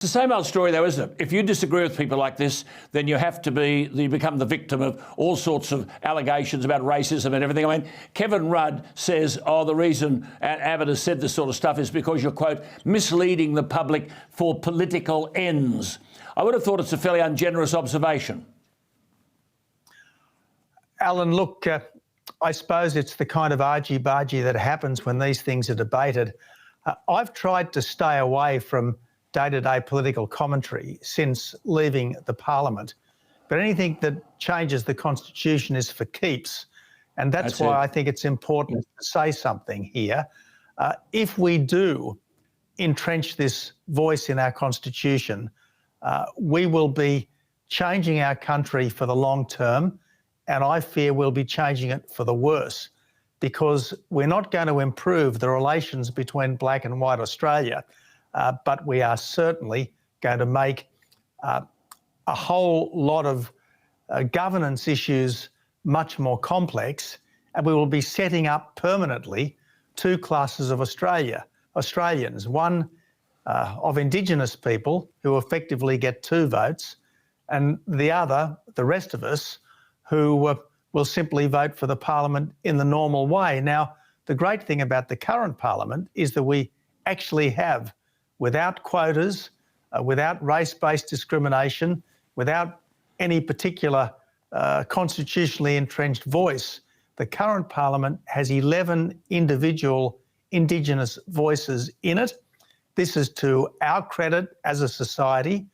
It's the same old story, though, isn't it? If you disagree with people like this, then you become the victim of all sorts of allegations about racism and everything. I mean, Kevin Rudd says, the reason Abbott has said this sort of stuff is because you're, quote, misleading the public for political ends. I would have thought it's a fairly ungenerous observation. Alan, look, I suppose it's the kind of argy-bargy that happens when these things are debated. I've tried to stay away from day-to-day political commentary since leaving the Parliament. But anything that changes the Constitution is for keeps. And that's why I think it's important to say something here. If we do entrench this voice in our Constitution, we will be changing our country for the long term, and I fear we'll be changing it for the worse, because we're not going to improve the relations between black and white Australia. But we are certainly going to make a whole lot of governance issues much more complex, and we will be setting up permanently two classes of Australians, one of Indigenous people who effectively get 2 votes, and the other, the rest of us, who will simply vote for the Parliament in the normal way. Now, the great thing about the current Parliament is that we actually have, without quotas, without race-based discrimination, without any particular constitutionally entrenched voice, the current Parliament has 11 individual Indigenous voices in it. This is to our credit as a society.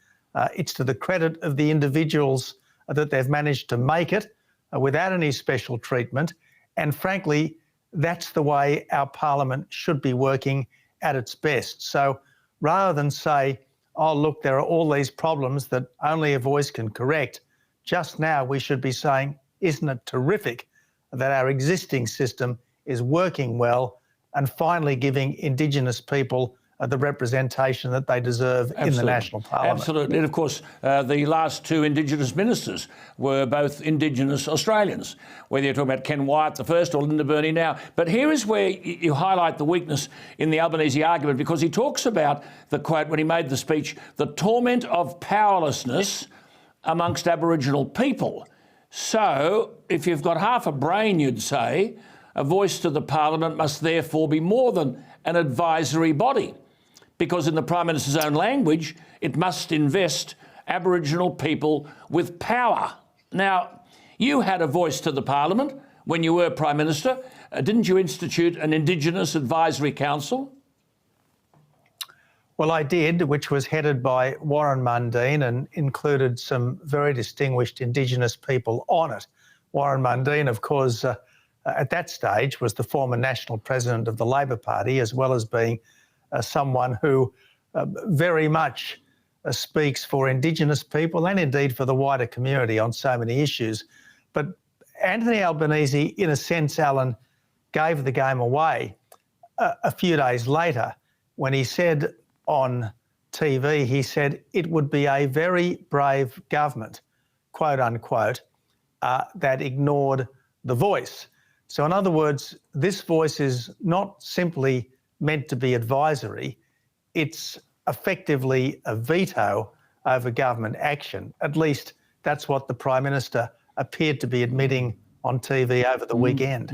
It's to the credit of the individuals that they've managed to make it without any special treatment. And frankly, that's the way our Parliament should be working at its best. So rather than say, oh, look, there are all these problems that only a voice can correct, just now we should be saying, isn't it terrific that our existing system is working well and finally giving Indigenous people the representation that they deserve in the National Parliament. Absolutely. And of course, the last 2 Indigenous ministers were both Indigenous Australians, whether you're talking about Ken Wyatt the first or Linda Burney now. But here is where you highlight the weakness in the Albanese argument, because he talks about the quote when he made the speech, the torment of powerlessness amongst Aboriginal people. So if you've got half a brain, you'd say, a voice to the Parliament must therefore be more than an advisory body, because in the Prime Minister's own language, it must invest Aboriginal people with power. Now, you had a voice to the Parliament when you were Prime Minister. Didn't you institute an Indigenous Advisory Council? Well, I did, which was headed by Warren Mundine and included some very distinguished Indigenous people on it. Warren Mundine, of course, at that stage was the former national president of the Labor Party, as well as being someone who very much speaks for Indigenous people and indeed for the wider community on so many issues. But Anthony Albanese, in a sense, Alan, gave the game away a few days later when he said on TV, he said it would be a very brave government, quote unquote, that ignored the voice. So in other words, this voice is not simply meant to be advisory, it's effectively a veto over government action. At least that's what the Prime Minister appeared to be admitting on TV over the weekend.